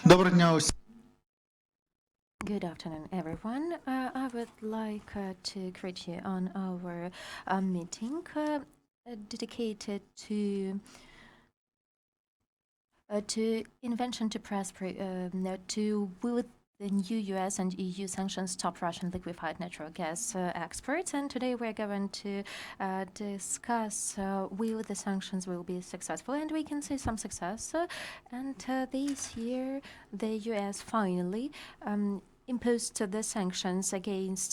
Доброго дня усім. Good afternoon, everyone. I would like to greet you on our meeting dedicated to invention to prosper to with the new US and EU sanctions stop Russian liquefied natural gas exports. And today we're going to discuss will the sanctions will be successful, and we can see some success. And this year, the US finally imposed the sanctions against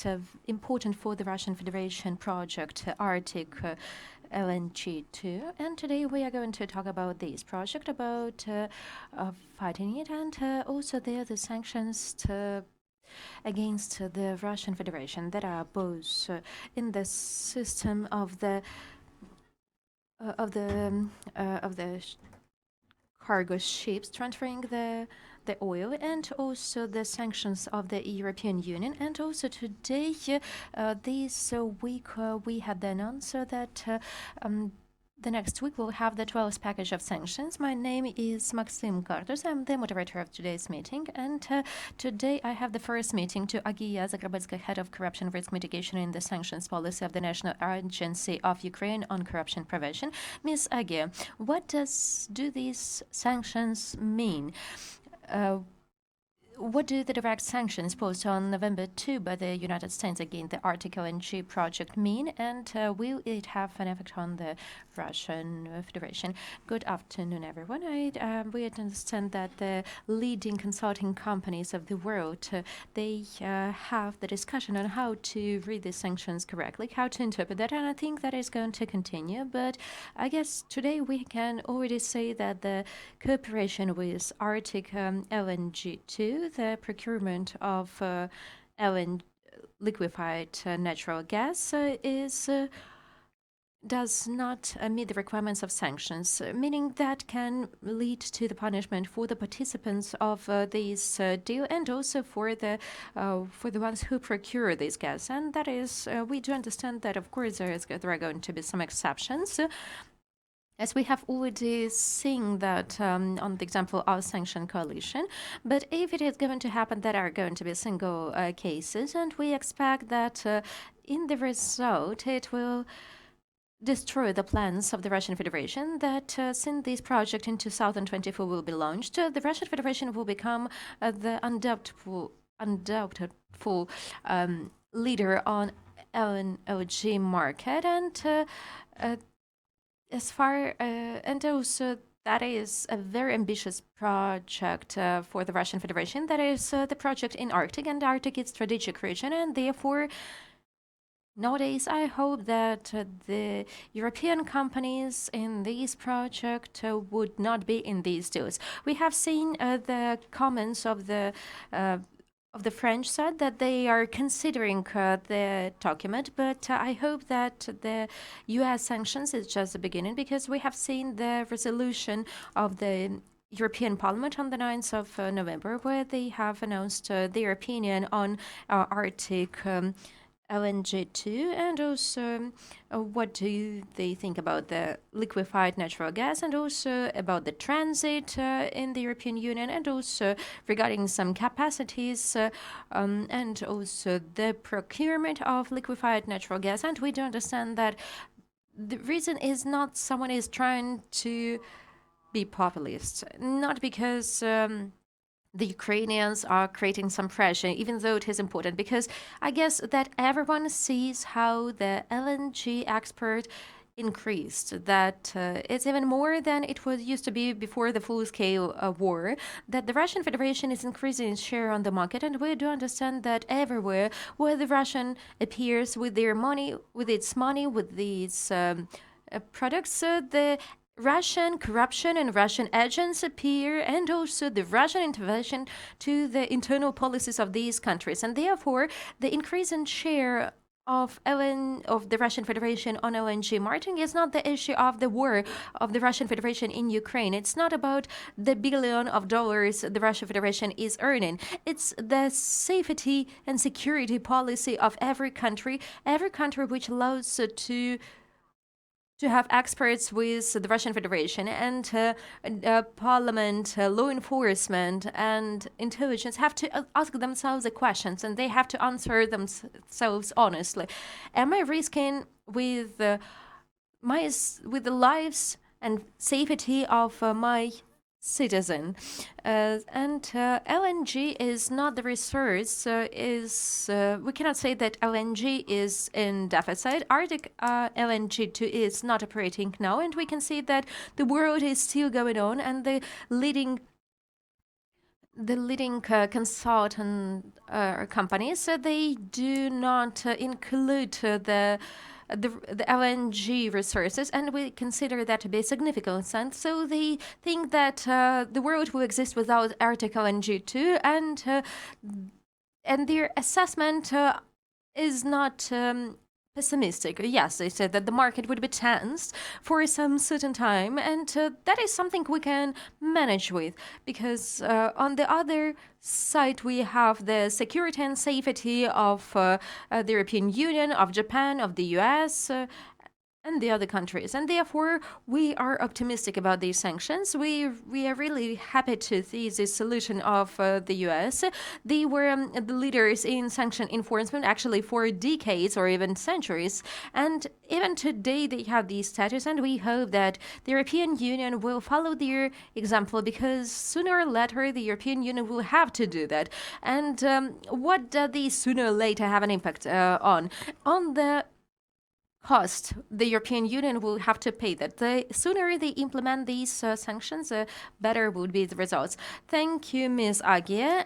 important for the Russian Federation project Arctic LNG too. And today we are going to talk about this project, about fighting it, and also the sanctions against the Russian Federation that are both in the system of the cargo ships transferring the oil, and also the sanctions of the European Union. And also today, this week, we had the announcer that the next week we'll have the 12th package of sanctions. My name is Maxim Kartos. I'm the moderator of today's meeting. And today I have the first meeting to Agia Zagrabetska, head of corruption risk mitigation in the sanctions policy of the National Agency of Ukraine on Corruption Prevention. Ms. Agia, what do these sanctions mean? What do the direct sanctions posed on November 2 by the United States against the Arctic LNG project mean, and will it have an effect on the Russian Federation? Good afternoon, everyone. We understand that the leading consulting companies of the world, they have the discussion on how to read the sanctions correctly, how to interpret that, and I think that is going to continue. But I guess today we can already say that the cooperation with Arctic LNG 2, the procurement of liquefied natural gas does not meet the requirements of sanctions, meaning that can lead to the punishment for the participants of this deal, and also for the ones who procure this gas. And that is, we do understand that, of course, there are going to be some exceptions. As we have already seen that on the example of sanction coalition. But if it is going to happen, there are going to be single cases, and we expect that in the result it will destroy the plans of the Russian Federation that since this project in 2024 will be launched, the Russian Federation will become the undoubted leader on LNG market, and as far and also that is a very ambitious project for the Russian Federation. That is the project in Arctic, and Arctic is strategic region, and therefore nowadays I hope that the European companies in this project would not be in these deals. We have seen the comments of the French side that they are considering the document, but I hope that the US sanctions is just the beginning, because we have seen the resolution of the European Parliament on the 9th of November, where they have announced their opinion on Arctic LNG 2, and also what do they think about the liquefied natural gas, and also about the transit in the European Union, and also regarding some capacities, and also the procurement of liquefied natural gas. And we do understand that the reason is not someone is trying to be populist, not because the Ukrainians are creating some pressure, even though it is important, because I guess that everyone sees how the LNG export increased, that it's even more than it was used to be before the full-scale war, that the Russian Federation is increasing its share on the market, and we do understand that everywhere where the Russian appears with their money, with its money, with these products, the Russian corruption and Russian agents appear, and also the Russian intervention to the internal policies of these countries. And therefore, the increase in share of the Russian Federation on LNG marketing is not the issue of the war of the Russian Federation in Ukraine. It's not about the billion of dollars the Russian Federation is earning. It's the safety and security policy of every country which allows to to have experts with the Russian Federation and parliament, law enforcement, and intelligence have to ask themselves the questions, and they have to answer themselves honestly. Am I risking with with the lives and safety of my citizen? LNG is not the resource. We cannot say that LNG is in deficit. Arctic LNG 2 is not operating now, and we can see that the world is still going on, and the leading consultant companies, they do not include the LNG resources, and we consider that to be significant. And so they think that the world will exist without Arctic LNG too, and their assessment is not pessimistic. Yes, they said that the market would be tense for some certain time, and that is something we can manage with, because on the other side we have the security and safety of the European Union, of Japan, of the US, and the other countries. And therefore, we are optimistic about these sanctions. We are really happy to see the solution of the US. They were the leaders in sanction enforcement actually for decades or even centuries. And even today, they have these status, and we hope that the European Union will follow their example, because sooner or later, the European Union will have to do that. And what does these sooner or later have an impact on? On the cost, the European Union will have to pay that. The sooner they implement these sanctions, better would be the results. Thank you, Ms. Agia.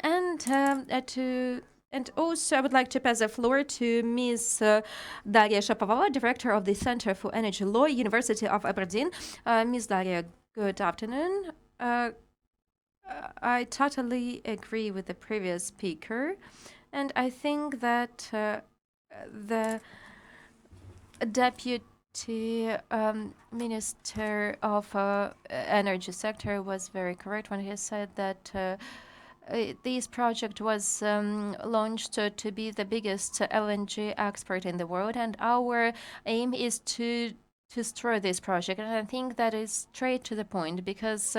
And also, I would like to pass the floor to Ms. Daria Shapovalova, Director of the Center for Energy Law, University of Aberdeen. Ms. Daria, good afternoon. I totally agree with the previous speaker, and I think that the Deputy Minister of Energy Sector was very correct when he said that this project was launched to be the biggest LNG export in the world, and our aim is to destroy this project. And I think that is straight to the point, because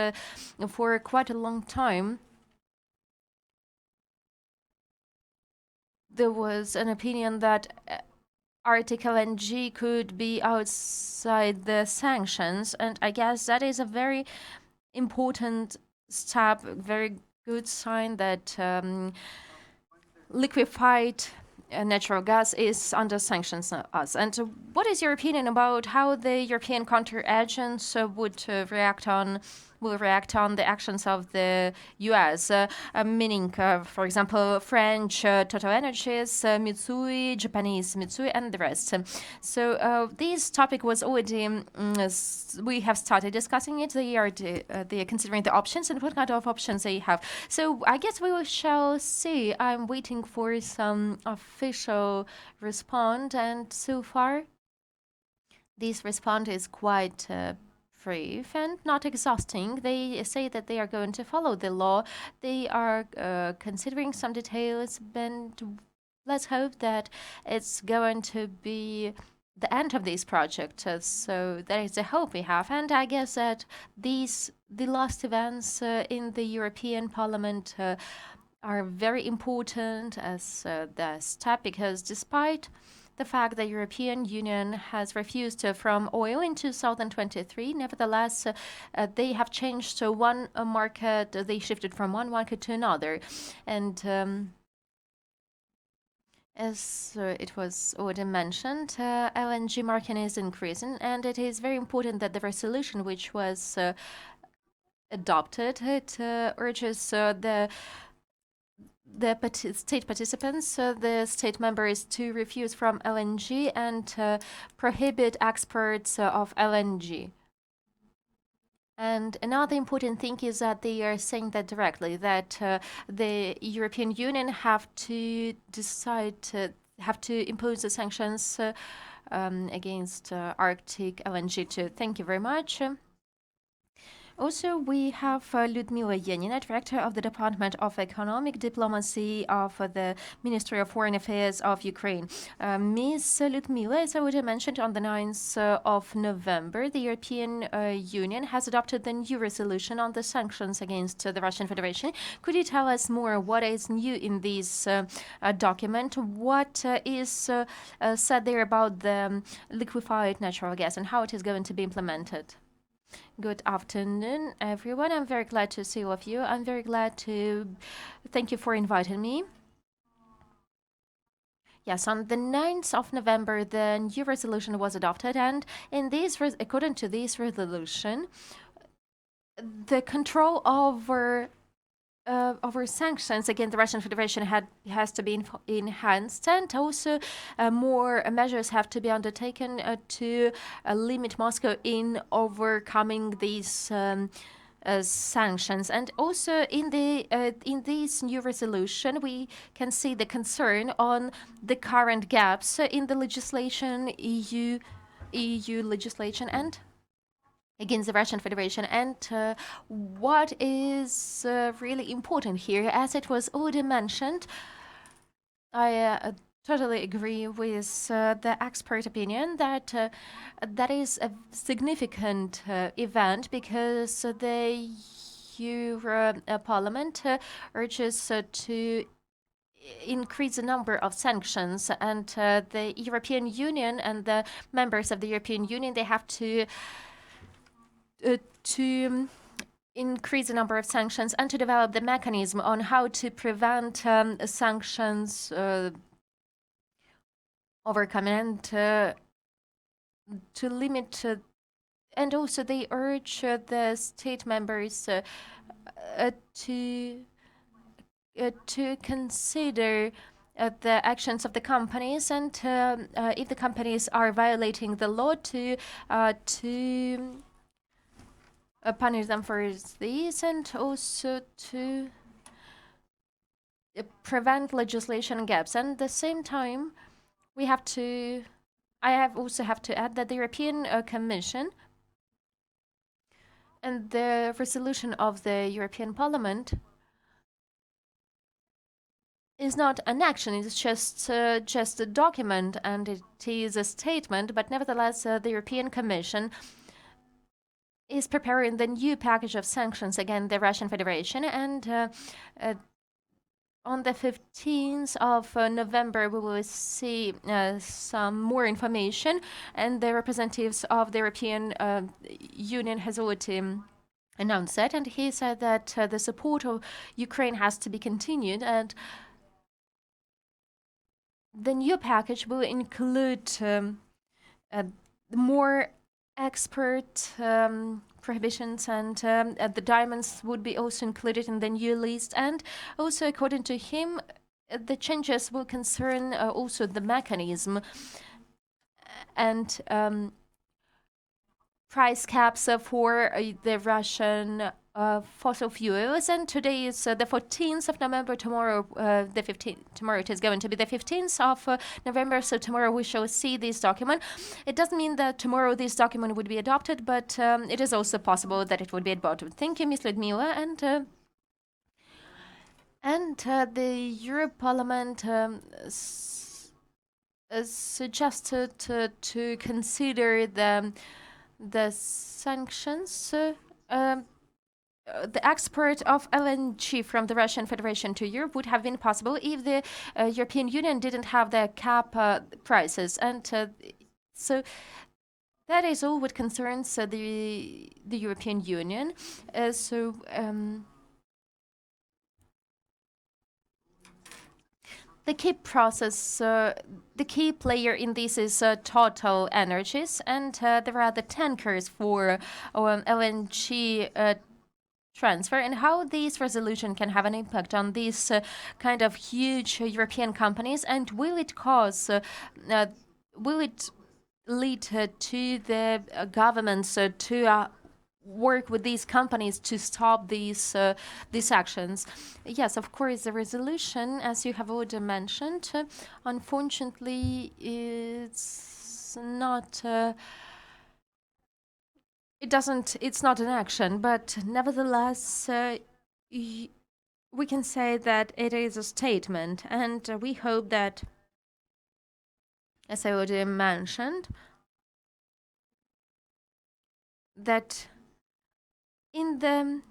for quite a long time there was an opinion that Arctic LNG could be outside the sanctions, and I guess that is a very important step, very good sign that liquefied natural gas is under sanctions us. And what is your opinion about how the European counter-agents will react on the actions of the US, meaning, for example, French Total Energies, Mitsui, Japanese Mitsui, and the rest. So this topic was already, we have started discussing it. They are considering the options and what kind of options they have. So I guess we shall see. I'm waiting for some official response, and so far this response is quite brief and not exhausting. They say that they are going to follow the law. They are considering some details, and let's hope that it's going to be the end of this project. So that is the hope we have. And I guess that the last events in the European Parliament are very important as the step, because despite the fact that the European Union has refused from oil in 2023, nevertheless, they have changed to one market. They shifted from one market to another. And as it was already mentioned, LNG market is increasing, and it is very important that the resolution which was adopted, it urges the state participants, the state members, to refuse from LNG and prohibit exports of LNG. And another important thing is that they are saying that directly, that the European Union have to impose the sanctions against Arctic LNG too. Thank you very much. Also, we have Lyudmila Yenina, Director of the Department of Economic Diplomacy of the Ministry of Foreign Affairs of Ukraine. Ms. Lyudmila, as I already mentioned, on the 9th of November, the European Union has adopted the new resolution on the sanctions against the Russian Federation. Could you tell us more what is new in this document? What is said there about the liquefied natural gas and how it is going to be implemented? Good afternoon, everyone. I'm very glad to see all of you. I'm very glad to thank you for inviting me. Yes, on the 9th of November, the new resolution was adopted, and according to this resolution, the control over sanctions against the Russian Federation has to be enhanced, and also more measures have to be undertaken to limit Moscow in overcoming these sanctions. And also in this new resolution, we can see the concern on the current gaps in the legislation, EU legislation, and against the Russian Federation. And what is really important here, as it was already mentioned, I totally agree with the expert opinion that that is a significant event, because the Euro Parliament urges to increase the number of sanctions, and the European Union and the members of the European Union, they have to increase the number of sanctions and to develop the mechanism on how to prevent sanctions overcoming, and to limit. And also, they urge the state members to consider the actions of the companies, and if the companies are violating the law, to punish them for this, and also to prevent legislation gaps. And at the same time, I also have to add that the European Commission and the resolution of the European Parliament is not an action, it's just a document, and it is a statement. But nevertheless, the European Commission is preparing the new package of sanctions against the Russian Federation, and on the 15th of November, we will see some more information, and the representatives of the European Union has already announced that, and he said that the support of Ukraine has to be continued, and the new package will include more expert prohibitions, and the diamonds would be also included in the new list. And also, according to him, the changes will concern also the mechanism and price caps for the Russian fossil fuels. And today is the 14th of November. Tomorrow, the 15th. Tomorrow it is going to be the 15th of November. So tomorrow we shall see this document. It doesn't mean that tomorrow this document would be adopted, but it is also possible that it would be adopted. Thank you, Ms. Lyudmila. And the Europe Parliament suggested to consider the sanctions. The export of LNG from the Russian Federation to Europe would have been possible if the European Union didn't have the cap prices, and so that is all what concerns the European Union. The key process, the key player in this is Total Energies, and there are the tankers for LNG transfer, and how this resolution can have an impact on these kind of huge European companies, and will it lead to the governments to work with these companies to stop these actions? Yes, of course, the resolution, as you have already mentioned, unfortunately, it's not it's not an action, but nevertheless, we can say that it is a statement, and we hope that, as I already mentioned, that in the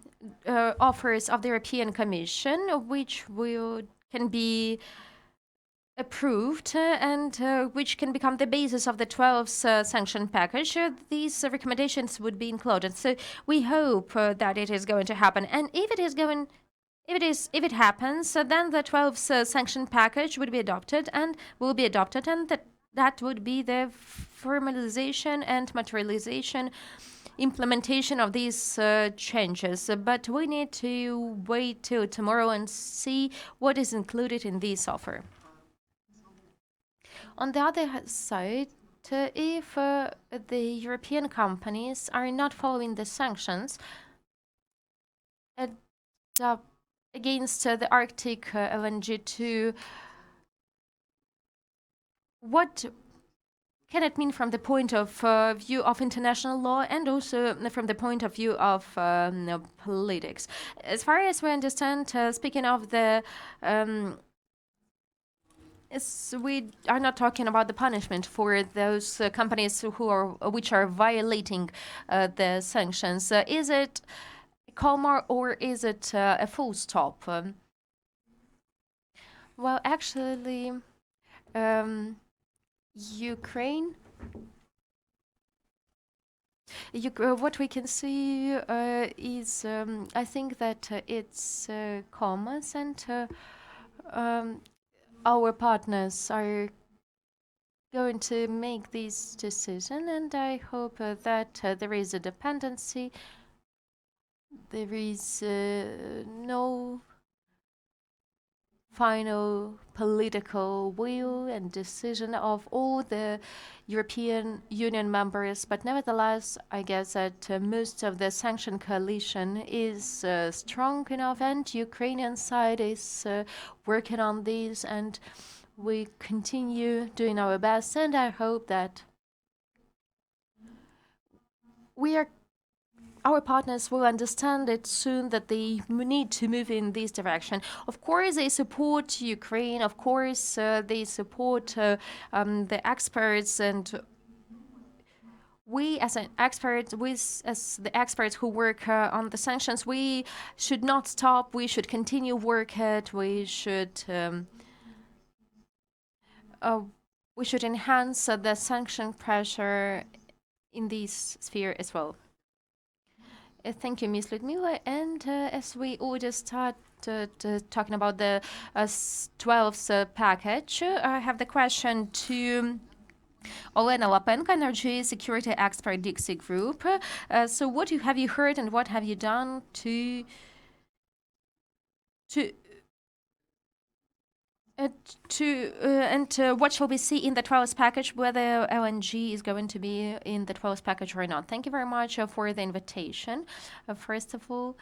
offers of the European Commission, which can be approved and which can become the basis of the 12th sanction package, these recommendations would be included. So we hope that it is going to happen, and if it happens, then the 12th sanction package would be adopted and will be adopted, and that would be the formalization and materialization implementation of these changes. But we need to wait till tomorrow and see what is included in this offer. On the other side, if the European companies are not following the sanctions against the Arctic LNG, what can it mean from the point of view of international law and also from the point of view of politics? As far as we understand, speaking of the we are not talking about the punishment for those companies which are violating the sanctions. Is it a comma or is it a full stop? Well, actually, Ukraine. What we can see is, I think that it's commas, and our partners are going to make this decision, and I hope that there is a dependency. There is no final political will and decision of all the European Union members, but nevertheless, I guess that most of the sanction coalition is strong enough, and Ukrainian side is working on this, and we continue doing our best, and I hope that our partners will understand it soon, that they need to move in this direction. Of course, they support Ukraine. Of course, they support the experts, and we, as the experts who work on the sanctions, we should not stop. We should continue work it. We should enhance the sanction pressure in this sphere as well. Thank you, Ms. Ludmila. And as we already start talking about the 12th package, I have the question to Olena Lapenko, energy security expert, Dixie Group. So, what have you heard, and what have you done to what shall we see in the 12th package, whether LNG is going to be in the 12th package or not? Thank you very much for the invitation. First of all,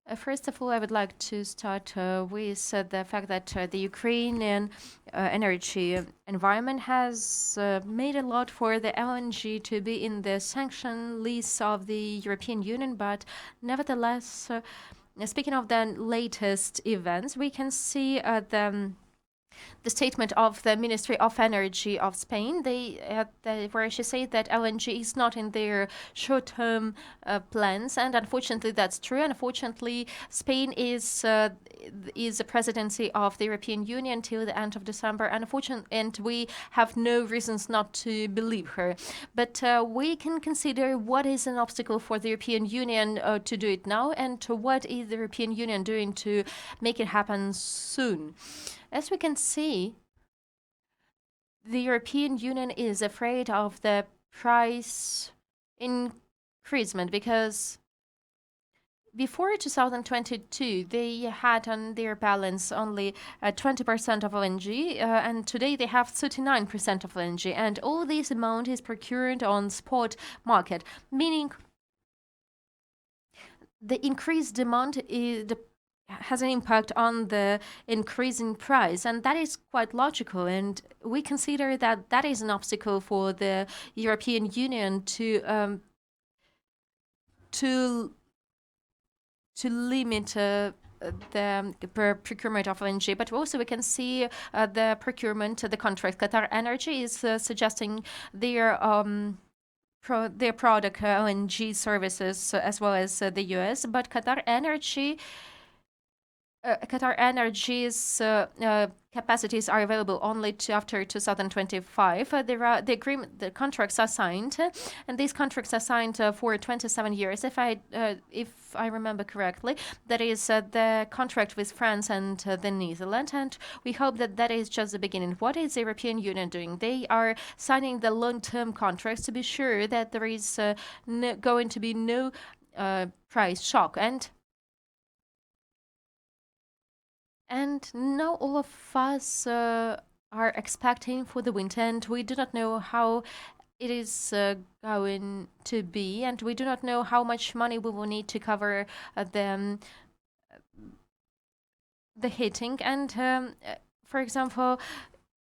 I would like to start with the fact that the Ukrainian energy environment has made a lot for the LNG to be in the sanction list of the European Union, but nevertheless, speaking of the latest events, we can see the statement of the Ministry of Energy of Spain, where she said that LNG is not in their short-term plans, and unfortunately that's true. Unfortunately, Spain is the presidency of the European Union till the end of December, and we have no reasons not to believe her. But we can consider what is an obstacle for the European Union to do it now, and what is the European Union doing to make it happen soon. As we can see, the European Union is afraid of the price increasement, because before 2022, they had on their balance only 20% of LNG, and today they have 39% of LNG, and all this amount is procured on spot market, meaning the increased demand has an impact on the increasing price, and that is quite logical, and we consider that that is an obstacle for the European Union to to limit the procurement of LNG, but also we can see the procurement, the contract. Qatar Energy is suggesting their product LNG services as well as the US, but Qatar Energy's capacities are available only to after 2025. The contracts are signed, and these contracts are signed for 27 years, if I remember correctly. That is the contract with France and the Netherlands, and we hope that that is just the beginning. What is the European Union doing? They are signing the long-term contracts to be sure that there is going to be no price shock. And now all of us are expecting for the winter, and we do not know how it is going to be, and we do not know how much money we will need to cover the heating. And for example,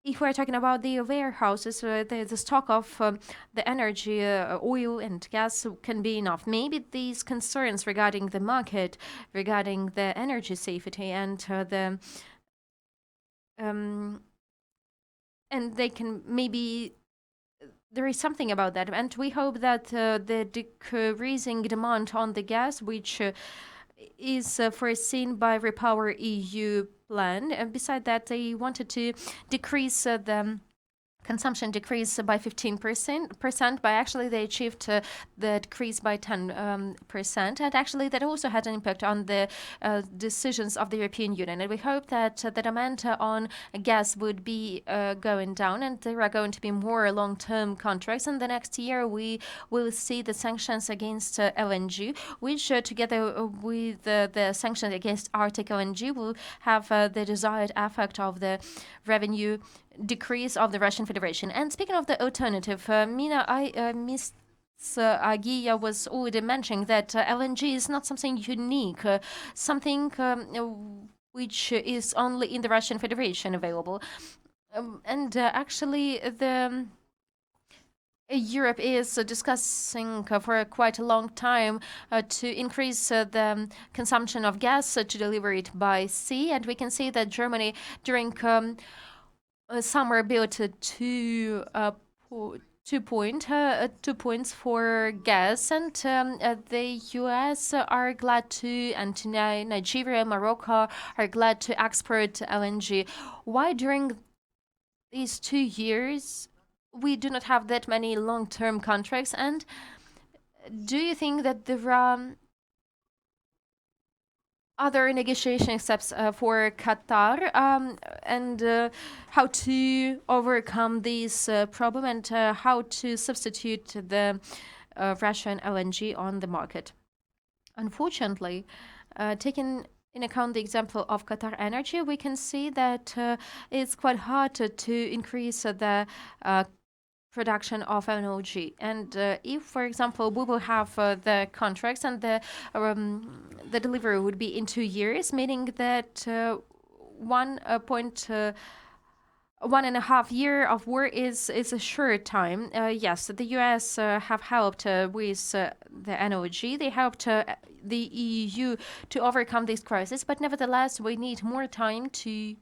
if we're talking about the warehouses, the stock of the energy, oil and gas can be enough. Maybe these concerns regarding the market, regarding the energy safety, and and they can maybe there is something about that, and we hope that the decreasing demand on the gas, which is foreseen by Repower EU plan. And beside that, they wanted to decrease the consumption decrease by 15%, but actually they achieved the decrease by 10%. And actually that also had an impact on the decisions of the European Union. And we hope that the demand on gas would be going down, and there are going to be more long-term contracts. And the next year we will see the sanctions against LNG, which together with the sanctions against Arctic LNG will have the desired effect of the revenue decrease of the Russian Federation. And speaking of the alternative, Miss Agia was already mentioning that LNG is not something unique, something which is only in the Russian Federation available. And actually, Europe is discussing for quite a long time to increase the consumption of gas to deliver it by sea. And we can see that Germany, during summer, built two points for gas, and the US are glad to, and Nigeria, Morocco are glad to export LNG. Why during these 2 years we do not have that many long-term contracts? And do you think that there are other negotiation steps for Qatar, and how to overcome this problem, and how to substitute the Russian LNG on the market? Unfortunately, taking in account the example of Qatar Energy, we can see that it's quite hard to increase the production of LNG. And if, for example, we will have the contracts, and the delivery would be in 2 years, meaning that 1.5 year of war is a short time. Yes, the US have helped with the LNG. They helped the EU to overcome this crisis, but nevertheless, we need more time to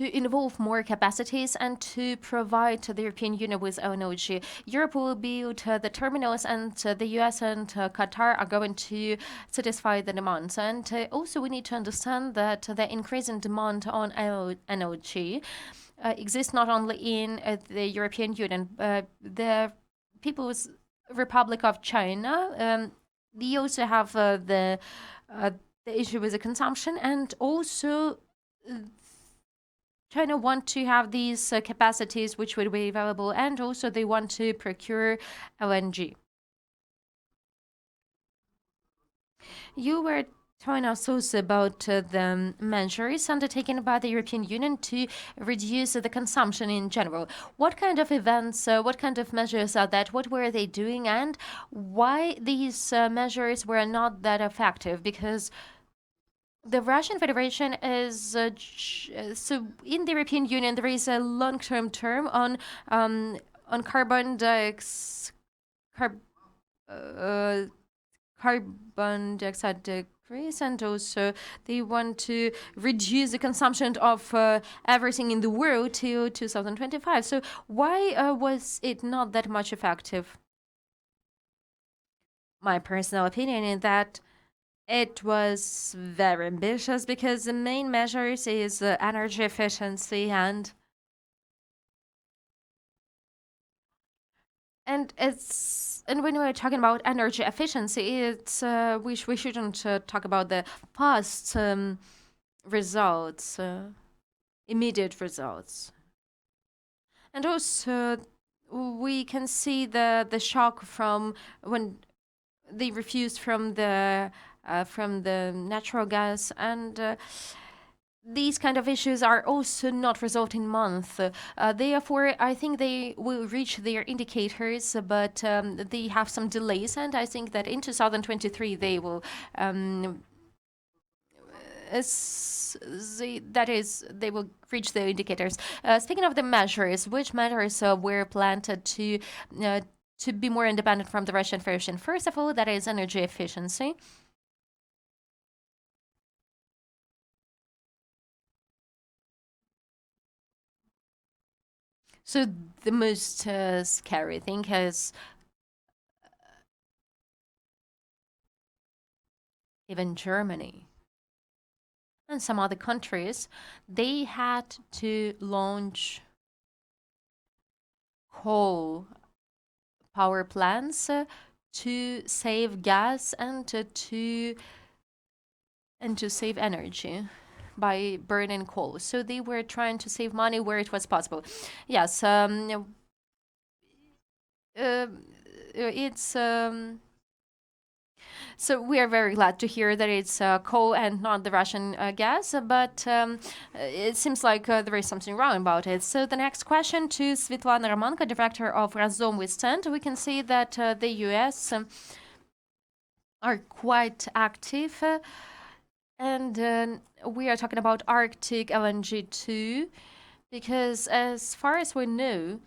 involve more capacities and to provide the European Union with LNG. Europe will build the terminals, and the US and Qatar are going to satisfy the demands. And also we need to understand that the increasing demand on LNG exists not only in the European Union. The People's Republic of China, they also have the issue with the consumption, and also China want to have these capacities which would be available, and also they want to procure LNG. You were telling us also about the measures undertaken by the European Union to reduce the consumption in general. What kind of events, what kind of measures are that? What were they doing, and why these measures were not that effective? Because the Russian Federation is so in the European Union there is a long-term term on carbon dioxide carb uh, carbon dioxide decrease, and also they want to reduce the consumption of everything in the world till 2025. So why was it not that much effective? My personal opinion is that it was very ambitious because the main measures is energy efficiency and when we're talking about energy efficiency, it's we shouldn't talk about the past results, immediate results, and also we can see the shock from when they refused from the natural gas and. These kind of issues are also not resolved in months. Therefore, I think they will reach their indicators, but they have some delays, and I think that in 2023 they will. That is, they will reach the indicators. Speaking of the measures, which measures were planned to be more independent from the Russian Federation? First of all, that is energy efficiency. So the most scary thing is even Germany and some other countries, they had to launch coal power plants to save gas and to save energy by burning coal. So they were trying to save money where it was possible. Yes, it's so we are very glad to hear that it's coal and not the Russian gas, but it seems like there is something wrong about it. So the next question to Svetlana Romanko, director of Razom Withstand. We can see that the US are quite active, and we are talking about Arctic LNG too, because as far as we know,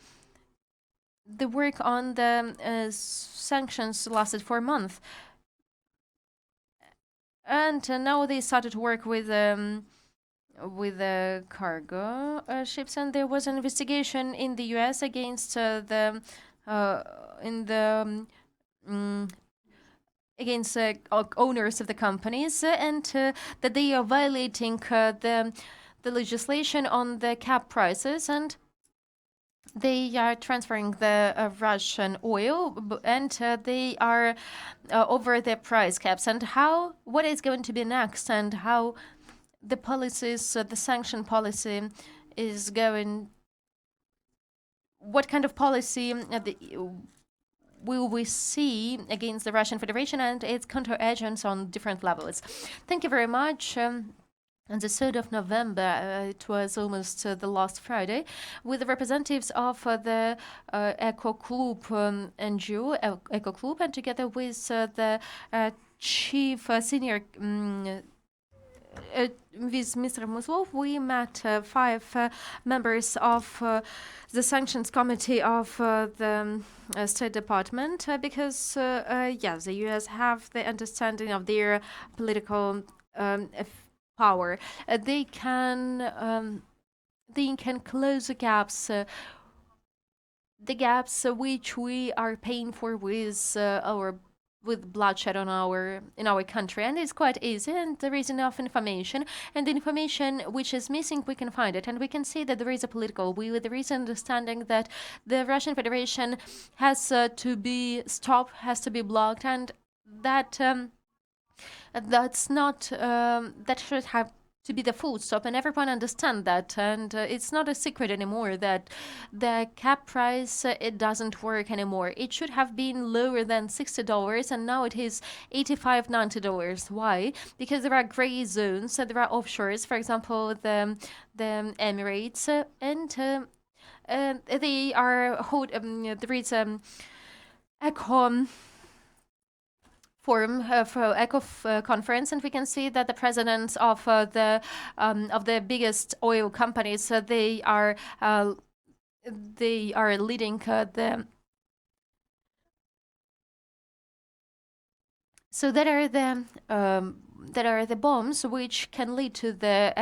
the work on the sanctions lasted for a month. And now they started to work with the cargo ships, and there was an investigation in the U.S. against the in the against owners of the companies, and that they are violating the legislation on the cap prices, and they are transferring the Russian oil, and they are over the price caps. And what is going to be next, and how the policies, the sanction policy, is going. What kind of policy will we see against the Russian Federation and its counteragents on different levels? Thank you very much. On the 3rd of November, it was almost the last Friday, with the representatives of the Ecoclub NGO, Ecoclub, and together with the chief senior with Mr. Muslov, we met 5 members of the Sanctions Committee of the State Department because, yes, the U.S. have the understanding of their political power. They can close the gaps which we are paying for with bloodshed in our country, and it's quite easy, and there is enough information, and the information which is missing, we can find it, and we can see that there is a political will. There is understanding that the Russian Federation has to be stopped, has to be blocked, and that's not that should have to be the full stop, and everyone understand that, and it's not a secret anymore that the cap price it doesn't work anymore. It should have been lower than $60, and now it is $85-$90. Why? Because there are gray zones, there are offshores, for example the Emirates, and they are there is Econ forum for conference, and we can see that the presidents of the biggest oil companies they are leading So that are the bombs which can lead to the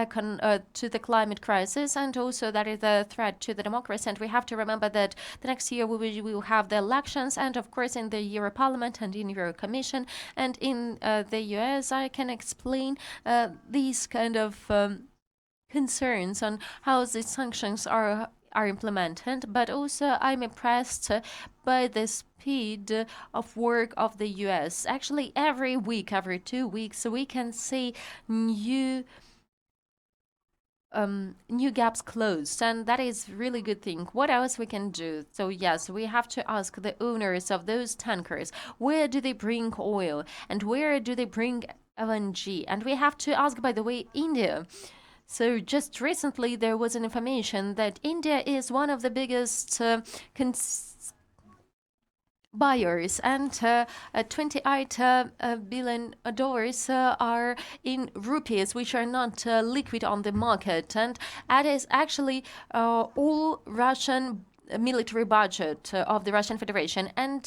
climate crisis, and also that is a threat to the democracy. And we have to remember that the next year we will have the elections, and of course in the Euro Parliament and in Euro Commission and in the US, I can explain these kind of concerns on how the sanctions are implemented, but also I'm impressed by the speed of work of the US. Actually, every week, every 2 weeks, we can see new gaps closed, and that is really good thing. What else we can do? So yes, we have to ask the owners of those tankers, where do they bring oil and where do they bring LNG? And we have to ask, by the way, India. So just recently there was an information that India is one of the biggest buyers, and $28 billion are in rupees, which are not liquid on the market, and that is actually all Russian military budget of the Russian Federation. And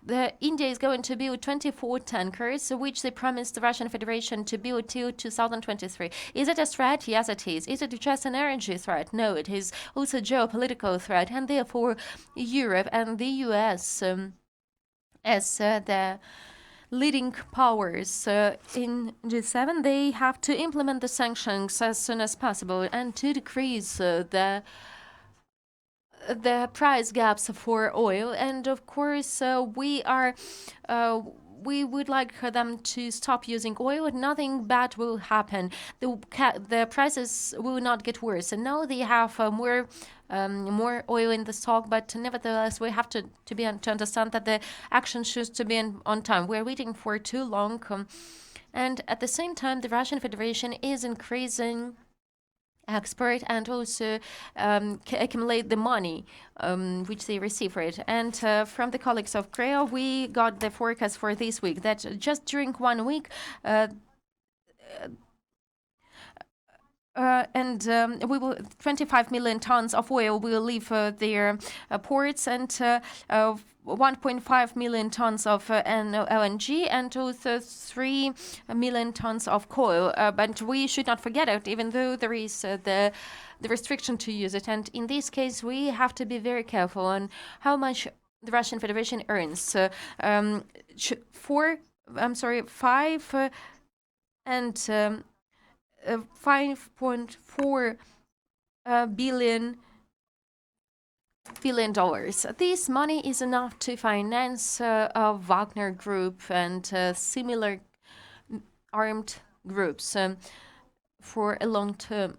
the India is going to build 24 tankers, which they promised the Russian Federation to build till 2023. Is it a threat? Yes, it is. Is it just an energy threat? No, it is also a geopolitical threat, and therefore Europe and the US as the leading powers in G7, they have to implement the sanctions as soon as possible and to decrease the price gaps for oil. And of course, we would like them to stop using oil. Nothing bad will happen. The prices will not get worse. And now they have more oil in the stock, but nevertheless, we have to understand that the action should to be on time. We're waiting for too long, and at the same time, the Russian Federation is increasing export and also accumulate the money which they receive for it. And from the colleagues of CREA, we got the forecast for this week that just during 1 week we will 25 million tons of oil will leave their ports, and 1.5 million tons of LNG, and also 3 million tons of coal. But we should not forget it, even though there is the restriction to use it. And in this case, we have to be very careful on how much the Russian Federation earns. 5 and 5.4 billion dollars. This money is enough to finance Wagner Group and similar armed groups for a long time.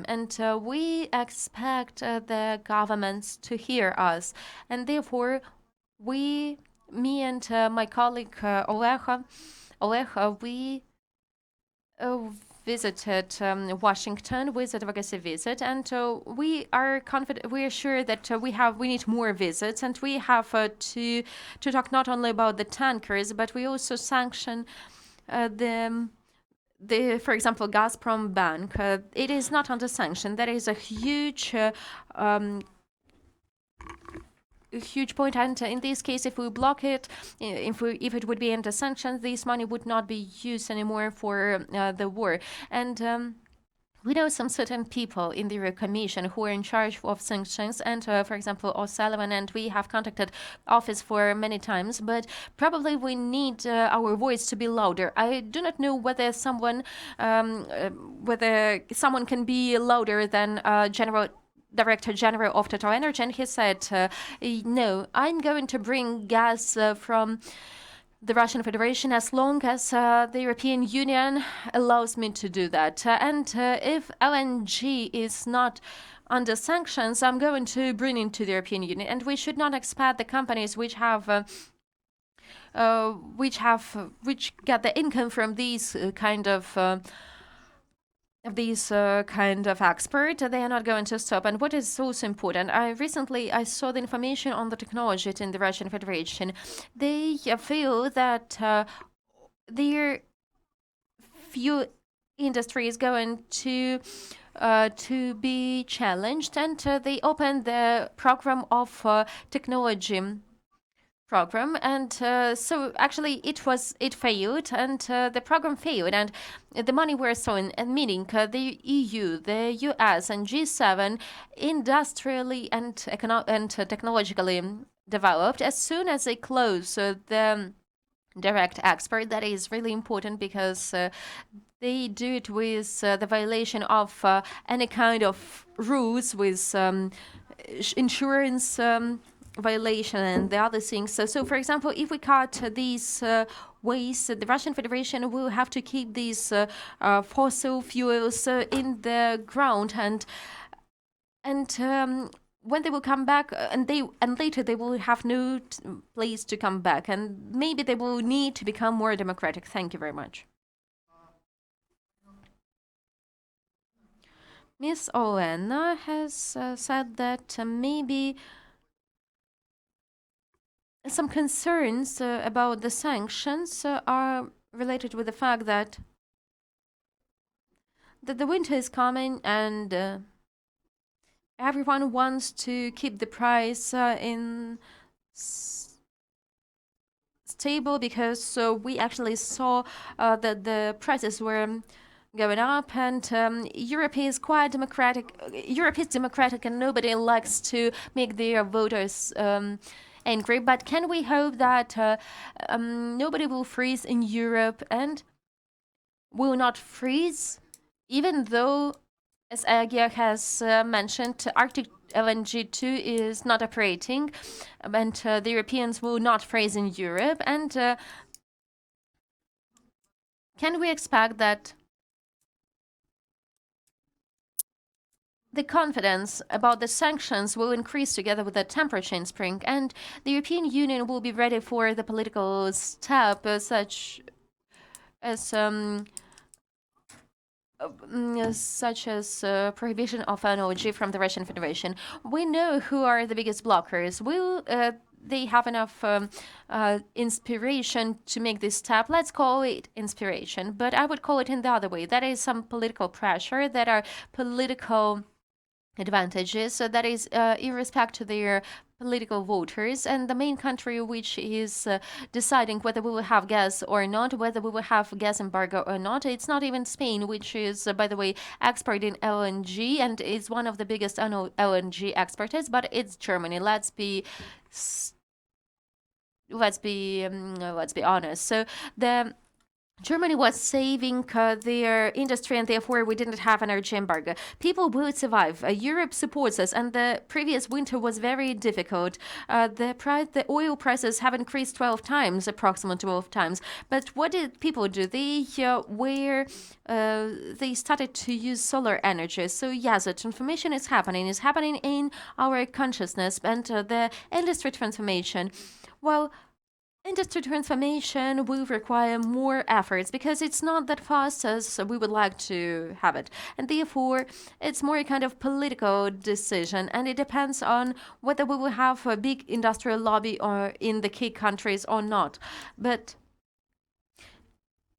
And we expect the governments to hear us, and therefore me and my colleague Oleg, we visited Washington with advocacy visit, and we are confident. We are sure that we need more visits, and we have to talk not only about the tankers, but we also sanction the for example, Gazprom Bank. It is not under sanction. That is a huge point, and in this case, if we block it, if it would be under sanctions, this money would not be used anymore for the war. And we know some certain people in the Commission who are in charge of sanctions, and for example, O'Sullivan, and we have contacted office for many times, but probably we need our voice to be louder. I do not know whether someone can be louder than Director General of Total Energy, and he said, no, I'm going to bring gas from the Russian Federation as long as the European Union allows me to do that. And if LNG is not under sanctions, I'm going to bring it to the European Union. And we should not expect the companies which get the income from these kind of expert, they are not going to stop. And what is also important, I saw the information on the technology in the Russian Federation. They feel that their fuel industry is going to be challenged, and they opened the program of technology program, and so actually it failed, and the program failed, and the money were thrown, and meaning the EU, the US, and G7 industrially and technologically developed. As soon as they close the direct export, that is really important because they do it with the violation of any kind of rules with insurance violation and the other things. So, for example, if we cut these waste, the Russian Federation will have to keep these fossil fuels in the ground, and when they will come back, and later they will have no place to come back, and maybe they will need to become more democratic. Thank you very much. Miss Olena has said that maybe some concerns about the sanctions are related with the fact that the winter is coming, and everyone wants to keep the price in stable, because we actually saw that the prices were going up, and Europe is quite democratic. Europe is democratic, and nobody likes to make their voters angry. But can we hope that nobody will freeze in Europe and will not freeze, even though, as Agia has mentioned, Arctic LNG 2 is not operating, and the Europeans will not freeze in Europe. And can we expect that the confidence about the sanctions will increase together with the temperature in spring, and the European Union will be ready for the political step, such as prohibition of energy from the Russian Federation? We know who are the biggest blockers. Will they have enough inspiration to make this step? Let's call it inspiration, but I would call it in the other way. That is some political pressure, that are political advantages, so that is in respect to their political voters, and the main country which is deciding whether we will have gas or not, whether we will have gas embargo or not. It's not even Spain, which is, by the way, exporting LNG and is one of the biggest LNG exporters, but it's Germany. Let's be honest. So the Germany was saving their industry, and therefore we didn't have energy embargo. People will survive. Europe supports us, and the previous winter was very difficult. The oil prices have increased 12 times, approximately 12 times. But what did people do? They started to use solar energy. So yes, the transformation is happening. It's happening in our consciousness, and the industry transformation. Well, industry transformation will require more efforts because it's not that fast as we would like to have it. And therefore, it's more a kind of political decision, and it depends on whether we will have a big industrial lobby or in the key countries or not. But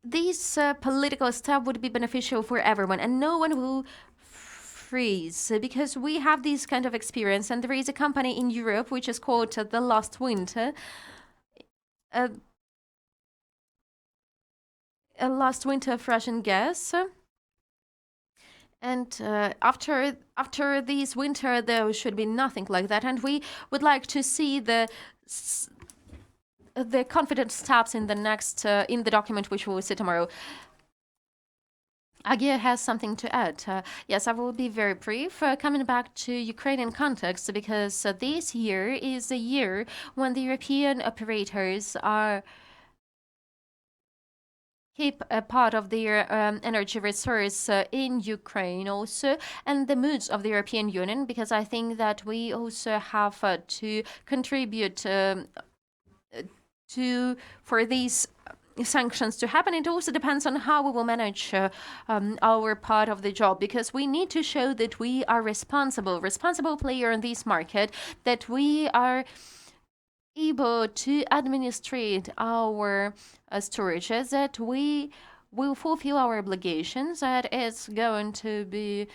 this political step would be beneficial for everyone, and no one will freeze, because we have this kind of experience, and there is a company in Europe which is called the Last Winter. Last winter of Russian gas, and after this winter there should be nothing like that, and we would like to see the confident steps in the next in the document which we will see tomorrow. Agia has something to add. Yes, I will be very brief. Coming back to Ukrainian context, because this year is a year when the European operators keep a part of their energy resource in Ukraine also, and the moods of the European Union, because I think that we also have to contribute for these sanctions to happen. It also depends on how we will manage our part of the job, because we need to show that we are responsible player in this market, that we are able to administrate our storages, that we will fulfill our obligations, that it's going to be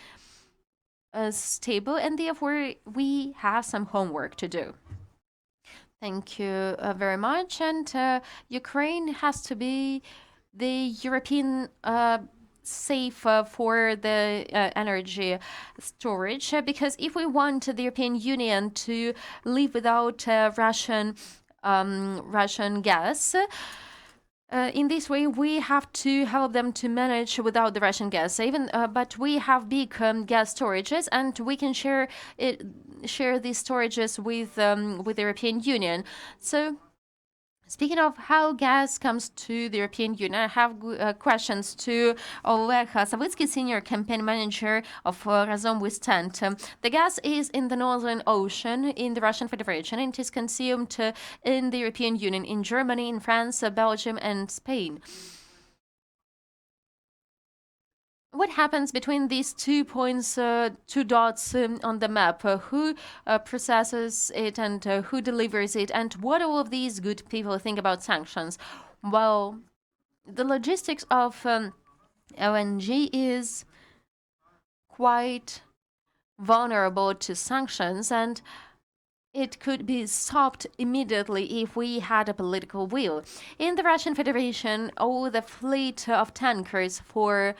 stable, and therefore we have some homework to do. Thank you very much. And Ukraine has to be the European safe for the energy storage because if we want the European Union to live without Russian gas, in this way, we have to help them to manage without the Russian gas. But we have big gas storages, and we can share these storages with the European Union. So, speaking of how gas comes to the European Union, I have questions to Oleg Savitsky, Senior Campaign Manager of Razom with Stand. The gas is in the Northern Ocean in the Russian Federation and it is consumed in the European Union, in Germany, in France, Belgium, and Spain. What happens between these 2 points, 2 dots on the map? Who processes it and who delivers it? And what all of these good people think about sanctions? Well, the logistics of LNG is quite vulnerable to sanctions, and it could be stopped immediately if we had a political will. In the Russian Federation, all the fleet of tankers for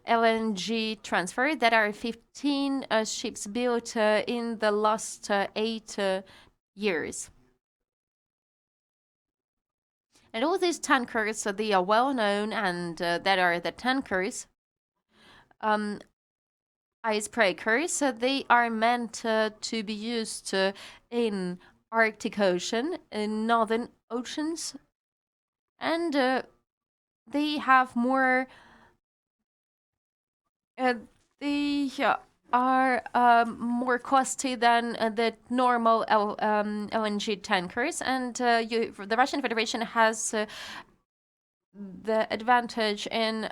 LNG transfer. There are 15 ships built in the last 8 years. And all these tankers, they are well known, and that are the tankers, icebreakers. They are meant to be used in Arctic Ocean, in northern oceans, and they have more. They are more costly than the normal LNG tankers, and the Russian Federation has the advantage in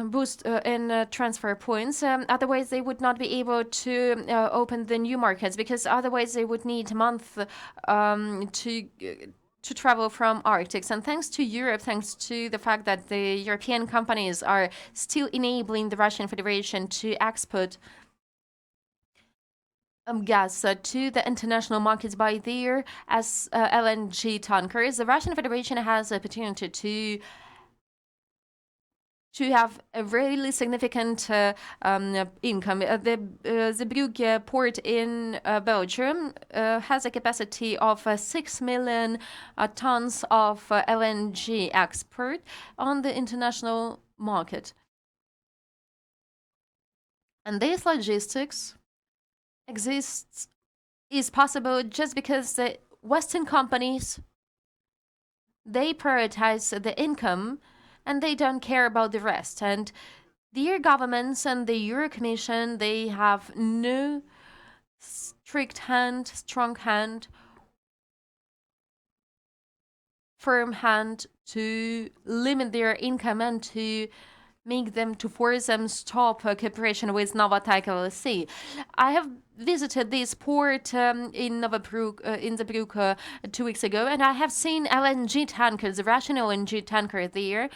boost in transfer points. Otherwise, they would not be able to open the new markets because otherwise they would need a month to travel from Arctics. And thanks to Europe, thanks to the fact that the European companies are still enabling the Russian Federation to export gas to the international markets by their as LNG tankers, the Russian Federation has the opportunity to have a really significant income. The Zeebrugge port in Belgium has a capacity of 6 million tons of LNG export on the international market. And this logistics is possible just because the Western companies, they prioritize the income and they don't care about the rest. And their governments and the Euro Commission, they have no strong hand, firm hand to limit their income and to force them stop cooperation with Novatek LLC. I have visited this port in Zeebrugge 2 weeks ago, and I have seen LNG tankers, the Russian LNG tanker there.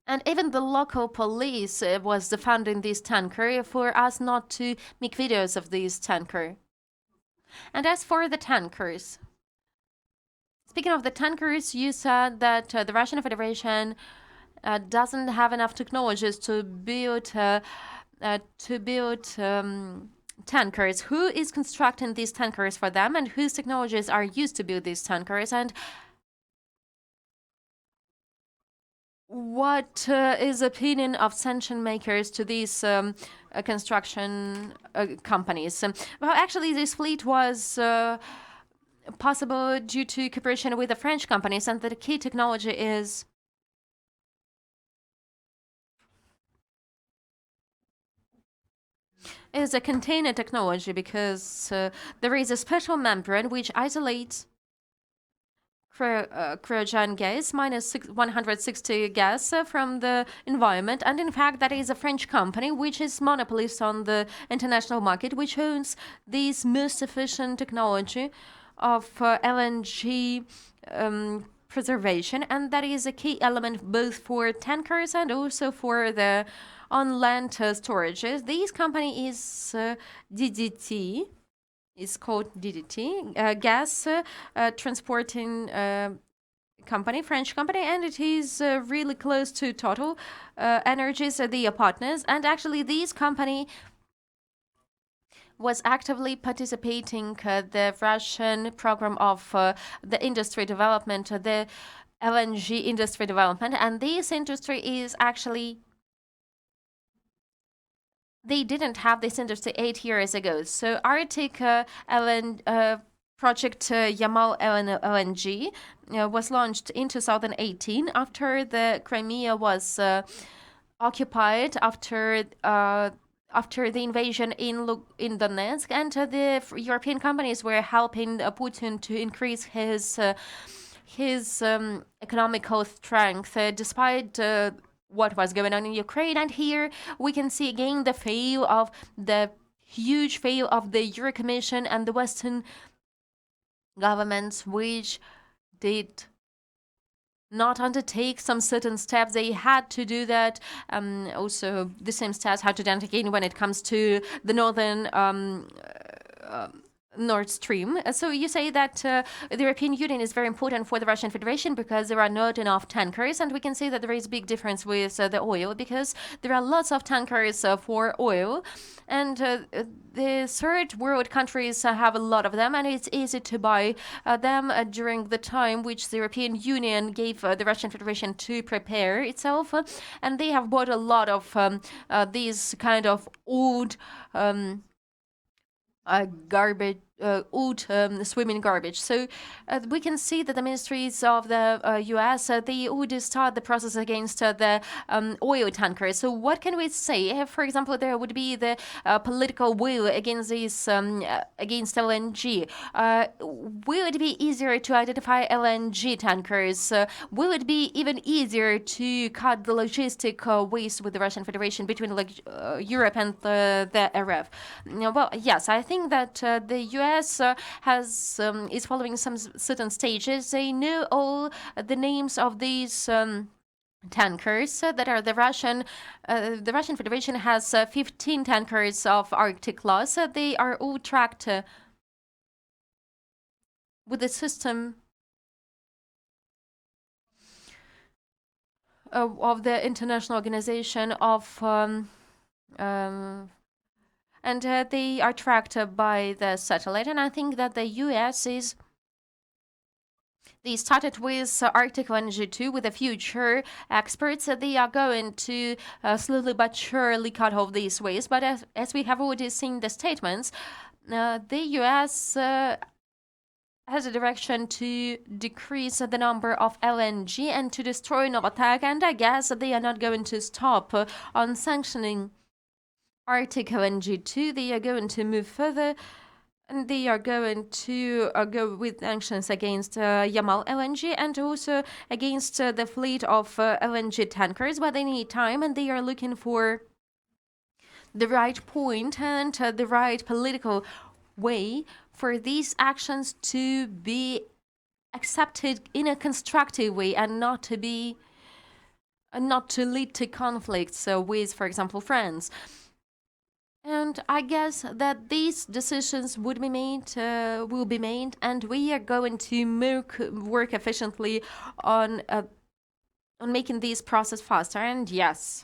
And even the local police was defending this tanker for us not to make videos of this tanker. And as for the tankers, speaking of the tankers, you said that the Russian Federation doesn't have enough technologies to build tankers. Who is constructing these tankers for them, and whose technologies are used to build these tankers? And what is the opinion of sanction makers to these construction companies? Well, actually, this fleet was possible due to cooperation with the French companies, and the key technology is a container technology because there is a special membrane which isolates cryogen gas minus 160 gas from the environment, and in fact that is a French company which is monopolist on the international market, which owns this most efficient technology of LNG preservation, and that is a key element both for tankers and also for the on-land storages. This company is DDT. It's called DDT, gas transporting company, French company, and it is really close to Total Energies, the partners. And actually, this company was actively participating the Russian program of the industry development, the LNG industry development, and this industry is actually, they didn't have this industry 8 years ago. So Arctic LNG project Yamal LNG was launched in 2018 after the Crimea was occupied, after the invasion in Donetsk, and the European companies were helping Putin to increase his economical strength, despite what was going on in Ukraine. And here we can see again the huge fail of the Euro Commission and the Western governments, which did not undertake some certain steps. They had to do that. Also, the same steps had to done again when it comes to the northern Nord Stream. So you say that the European Union is very important for the Russian Federation because there are not enough tankers, and we can say that there is a big difference with the oil because there are lots of tankers for oil, and the third world countries have a lot of them, and it's easy to buy them during the time which the European Union gave the Russian Federation to prepare itself, and they have bought a lot of these kind of old garbage, old swimming garbage. So we can see that the ministries of the US, they would start the process against the oil tankers. So what can we say? If, for example, there would be the political will against this, against LNG, will it be easier to identify LNG tankers? Will it be even easier to cut the logistic waste with the Russian Federation between Europe and the RF? Well, yes, I think that the US is following some certain stages. They know all the names of these tankers that are the Russian Federation has 15 tankers of Arctic class. They are all tracked with the system of the International Organization of and they are tracked by the satellite. And I think that the US they started with Arctic LNG 2 with the future experts. They are going to slowly but surely cut off these waste. But as we have already seen the statements, the US has a direction to decrease the number of LNG and to destroy Novatek. And I guess they are not going to stop on sanctioning Arctic LNG 2. They are going to move further, and they are going to go with sanctions against Yamal LNG and also against the fleet of LNG tankers. But they need time, and they are looking for the right point and the right political way for these actions to be accepted in a constructive way and not to lead to conflicts with, for example, France. And I guess that these decisions will be made, and we are going to work efficiently on making this process faster. And yes,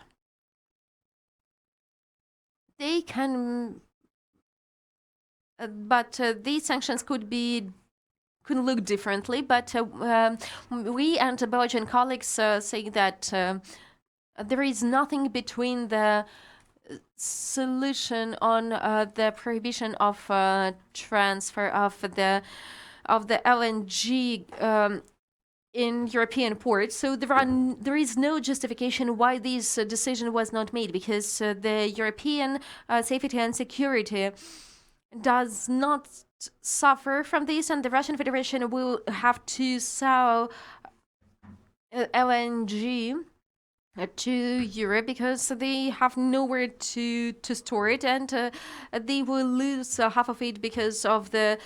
they can, but these sanctions could look differently. But we and the Belgian colleagues say that there is nothing between the solution on the prohibition of transfer of the LNG in European ports. So there is no justification why this decision was not made, because the European safety and security does not suffer from this, and the Russian Federation will have to sell LNG to Europe because they have nowhere to store it, and they will lose half of it because of the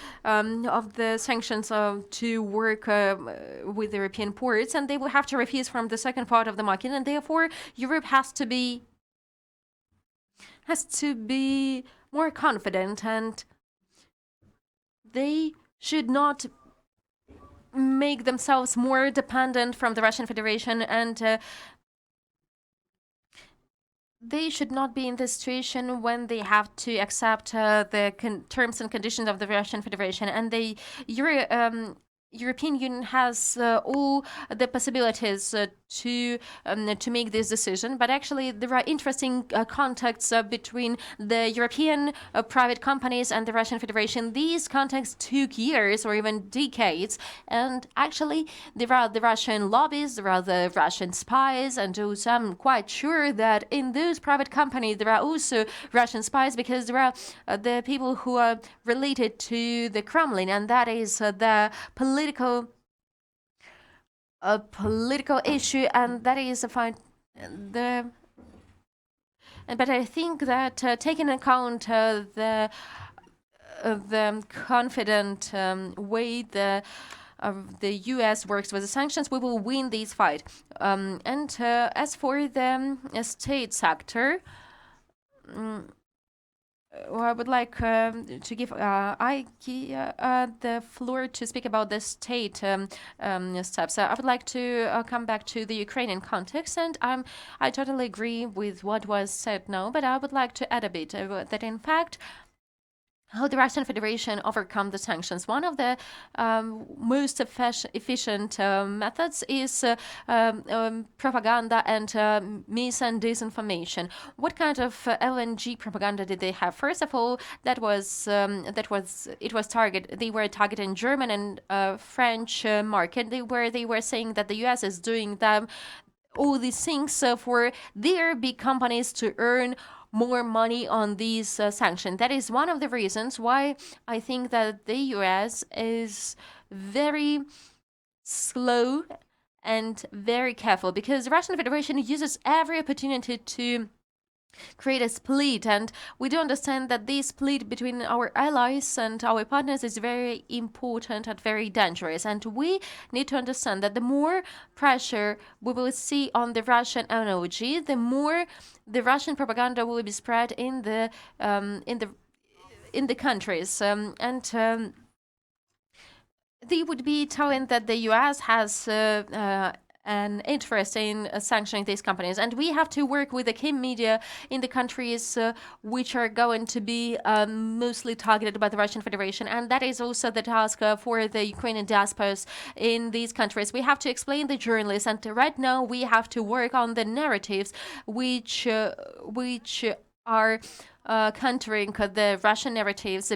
sanctions to work with European ports, and they will have to refuse from the second part of the market, and therefore Europe has to be more confident, and they should not make themselves more dependent from the Russian Federation, and they should not be in this situation when they have to accept the terms and conditions of the Russian Federation. And the European Union has all the possibilities to make this decision. But actually, there are interesting contacts between the European private companies and the Russian Federation. These contacts took years or even decades. And actually, there are the Russian lobbies, there are the Russian spies, and also I'm quite sure that in those private companies there are also Russian spies, because there are the people who are related to the Kremlin, and that is the political issue, and that is a fine the. But I think that taking account the confident way the U.S. works with the sanctions, we will win this fight. And as for the state sector, I would like to give the floor to speak about the state steps. I would like to come back to the Ukrainian context, and I totally agree with what was said now, but I would like to add a bit that in fact, how the Russian Federation overcome the sanctions. One of the most efficient methods is propaganda and mis and disinformation. What kind of LNG propaganda did they have? First of all, it was targeted. They were targeting German and French market. They were saying that the U.S. is doing them all these things for their big companies to earn more money on these sanctions. That is one of the reasons why I think that the US is very slow and very careful, because the Russian Federation uses every opportunity to create a split, and we do understand that this split between our allies and our partners is very important and very dangerous, and we need to understand that the more pressure we will see on the Russian energy, the more the Russian propaganda will be spread in the countries, and they would be telling that the US has an interest in sanctioning these companies. And we have to work with the key media in the countries which are going to be mostly targeted by the Russian Federation. And that is also the task for the Ukrainian diasporas in these countries. We have to explain the journalists, and right now we have to work on the narratives which are countering the Russian narratives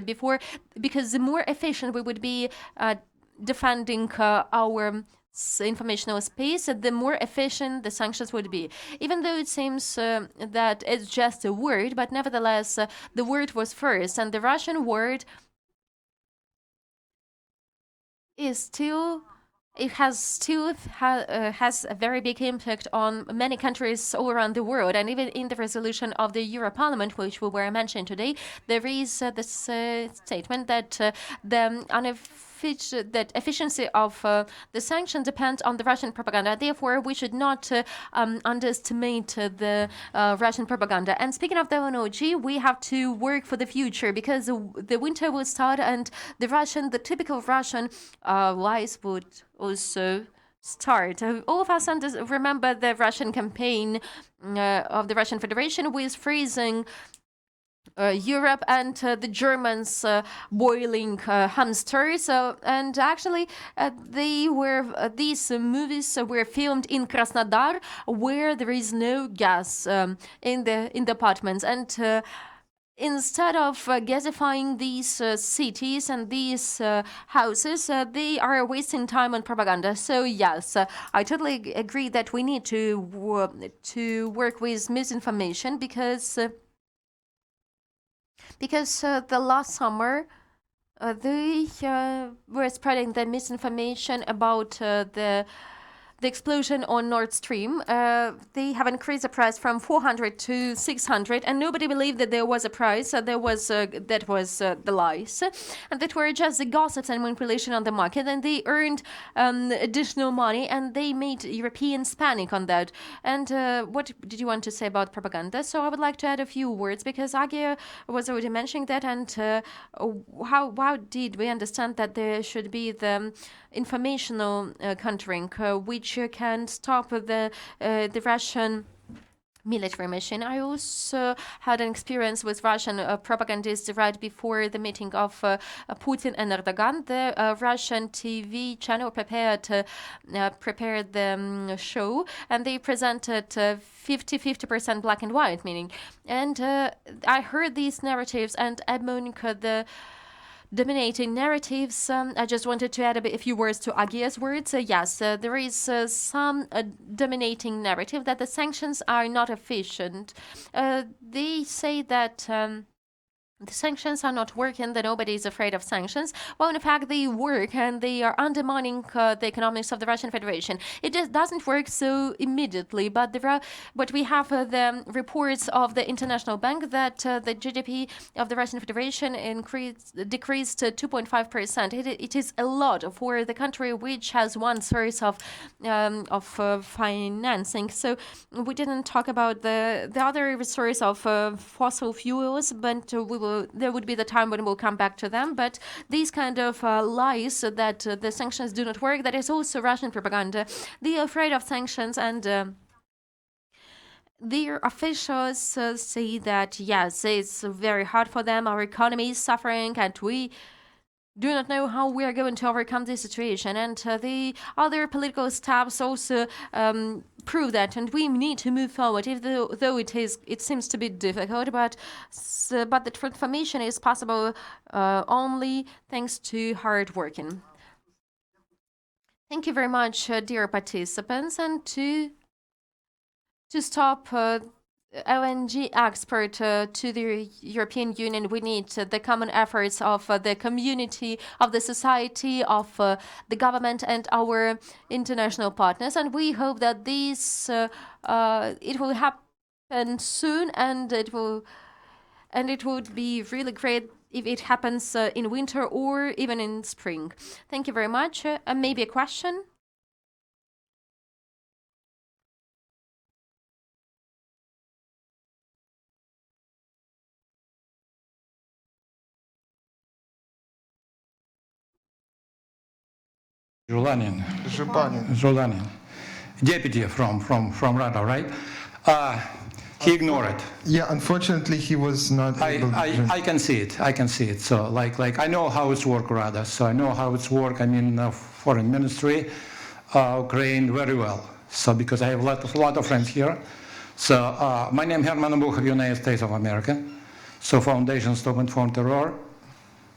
because the more efficient we would be defending our informational space, the more efficient the sanctions would be. Even though it seems that it's just a word, but nevertheless, the word was first, and the Russian word is still. It has a very big impact on many countries all around the world, and even in the resolution of the Euro Parliament, which we were mentioning today, there is this statement that that efficiency of the sanctions depends on the Russian propaganda. Therefore, we should not underestimate the Russian propaganda. And speaking of the LNG, we have to work for the future, because the winter will start, and the typical Russian lies would also start. All of us remember the Russian campaign of the Russian Federation with freezing Europe and the Germans boiling hamsters. And actually, these movies were filmed in Krasnodar, where there is no gas in the apartments. And instead of gasifying these cities and these houses, they are wasting time on propaganda. So yes, I totally agree that we need to work with misinformation, because the last summer they were spreading the misinformation about the the explosion on Nord Stream, they have increased the price from 400 to 600, and nobody believed that there was a price. That was the lies, and that were just the gossips and manipulation on the market, and they earned additional money, and they made Europeans panic on that. And what did you want to say about propaganda? So I would like to add a few words, because Agia was already mentioning that, and how did we understand that there should be the informational countering, which can stop the Russian military mission. I also had an experience with Russian propagandists right before the meeting of Putin and Erdogan. The Russian TV channel prepared the show, and they presented 50% black and white, meaning. And I heard these narratives, and among the dominating narratives, I just wanted to add a few words to Agia's words. Yes, there is some dominating narrative that the sanctions are not efficient. They say that the sanctions are not working, that nobody is afraid of sanctions. Well, in fact, they work, and they are undermining the economics of the Russian Federation. It just doesn't work so immediately, but we have the reports of the International Bank that the GDP of the Russian Federation decreased to 2.5%. It is a lot for the country which has one source of financing. So we didn't talk about the other resource of fossil fuels, but there would be the time when we'll come back to them. But these kind of lies that the sanctions do not work, that is also Russian propaganda. They are afraid of sanctions, and their officials say that, yes, it's very hard for them, our economy is suffering, and we do not know how we are going to overcome this situation. And the other political steps also prove that, and we need to move forward, though it seems to be difficult, but the transformation is possible only thanks to hard working. Thank you very much, dear participants, and to stop LNG export to the European Union, we need the common efforts of the community, of the society, of the government, and our international partners. And we hope that this it will happen soon, and it would be really great if it happens in winter or even in spring. Thank you very much. Maybe a question? Zhulanin, deputy from Rada, right? He ignored it. Yeah, unfortunately, he was not able to. I can see it. So like I know how it's work, Rada. So I know how it's work. I mean, foreign ministry, Ukraine very well. So because I have a lot of friends here. So my name is Herman Obukhov, United States of America. So Foundation Stop and Inform Terror.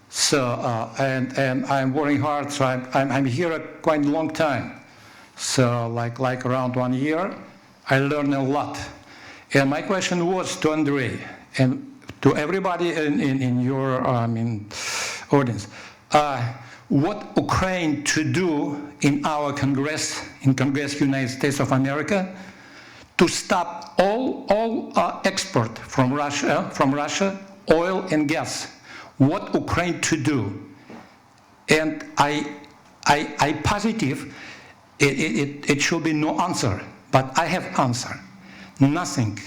So and I'm working hard. So I'm here a quite long time. So like around 1 year, I learned a lot. And my question was to Andrei and to everybody in your audience, what Ukraine to do in our Congress, United States of America, to stop all export from Russia, oil and gas. What Ukraine to do? And I positive it should be no answer, but I have answer. Nothing.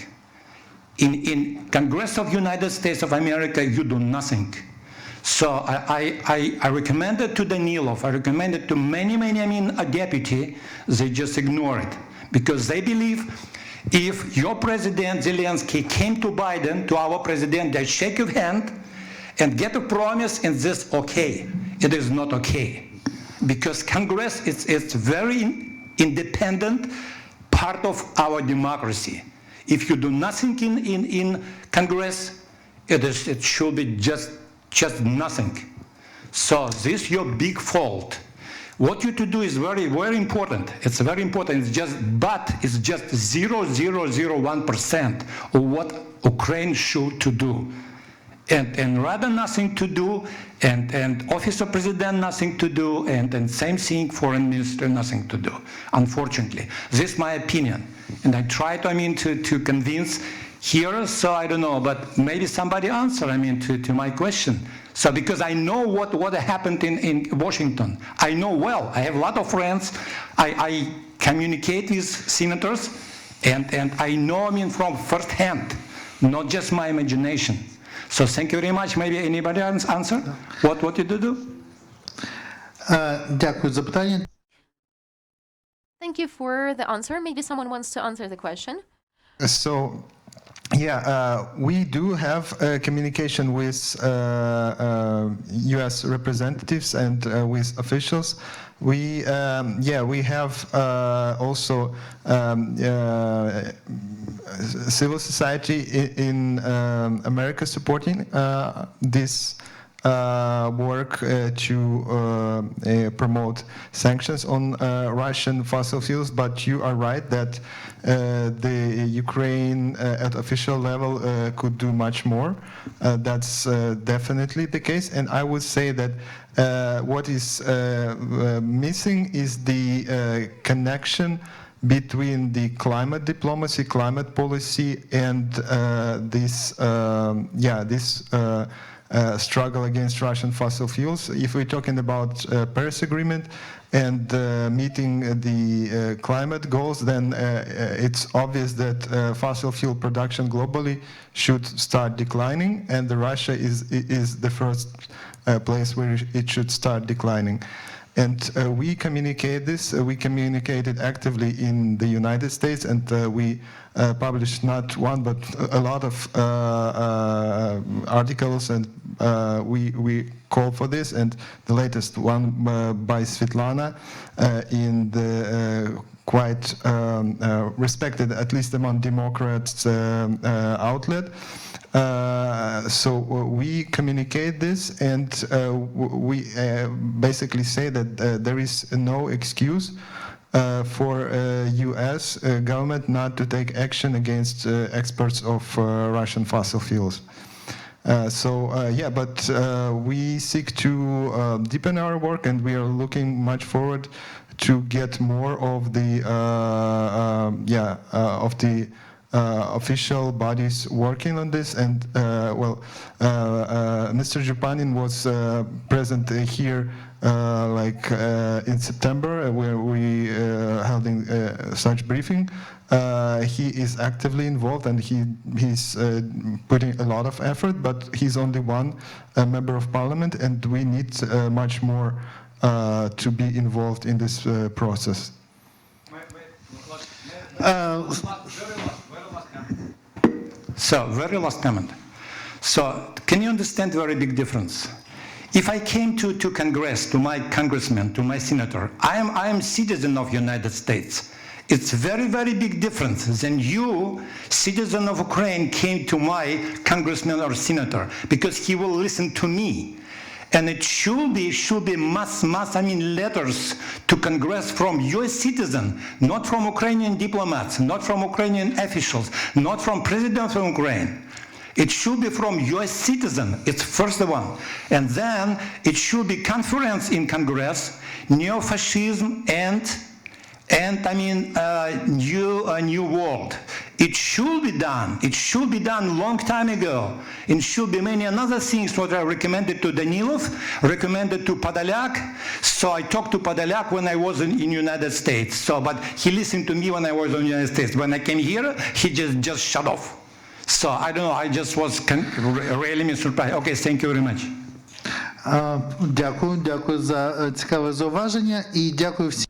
In Congress of United States of America, you do nothing. So I recommended to Danilov, I recommended to many deputy, they just ignore it. Because they believe if your president Zelensky came to Biden, to our president, they shake your hand and get a promise, and this okay. It is not okay. Because Congress it's very independent part of our democracy. If you do nothing in Congress, it should be just nothing. So this is your big fault. What you to do is very important. It's very important. It's just 0.001% of what Ukraine should to do. and rather nothing to do, and Office of President nothing to do, and same thing, Foreign Minister nothing to do, unfortunately. This is my opinion. And I try to convince here, so I don't know, but maybe somebody answer, to my question. So because I know what happened in Washington. I know well, I have a lot of friends, I communicate with senators, and I know, from first hand, not just my imagination. So thank you very much. Maybe anybody answer? What did you do? Дякую за питання. Thank you for the answer. Maybe someone wants to answer the question. So, yeah, we do have communication with U.S. representatives and with officials. We have also civil society in America supporting this work to promote sanctions on Russian fossil fuels, but you are right that the Ukraine at official level could do much more. That's definitely the case, and I would say that what is missing is the connection between the climate diplomacy, climate policy, and this struggle against Russian fossil fuels. If we're talking about Paris Agreement and meeting the climate goals, then it's obvious that fossil fuel production globally should start declining, and Russia is the first place where it should start declining. And we communicate this. We communicated actively in the United States, and we published not one but a lot of articles, and we call for this. And the latest one by Svetlana in the quite respected, at least among Democrats, outlet. So we communicate this, and we basically say that there is no excuse for U.S. government not to take action against exports of Russian fossil fuels. But we seek to deepen our work, and we are looking much forward to get more of the official bodies working on this. And Mr. Jupanin was present here in September, where we holding such briefing. He is actively involved, and he's putting a lot of effort, but he's only one member of parliament, and we need much more to be involved in this process. So, very last comment. So, can you understand very big difference? If I came to Congress, to my congressman, to my senator, I am citizen of United States. It's very, very big difference than you, citizen of Ukraine, came to my congressman or senator, because he will listen to me. And it should be letters to Congress from US citizen, not from Ukrainian diplomats, not from Ukrainian officials, not from President of Ukraine. It should be from US citizen. It's first one. And then it should be conference in Congress, neo-fascism and new world. It should be done. It should be done long time ago. It should be many other things what I recommended to Danilov, recommended to Podolyak. So I talked to Podolyak when I was in United States. So, but he listened to me when I was in the United States. When I came here, he just shut off. So I don't know. I just was really surprised. Okay, thank you very much. Дякую за цікаве зауваження і дякую всім.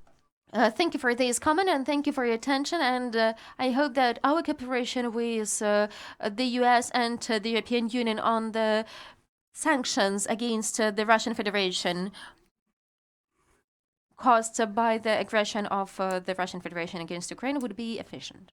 Thank you for this comment, and thank you for your attention, and I hope that our cooperation with the US and the European Union on the sanctions against the Russian Federation caused by the aggression of the Russian Federation against Ukraine would be efficient.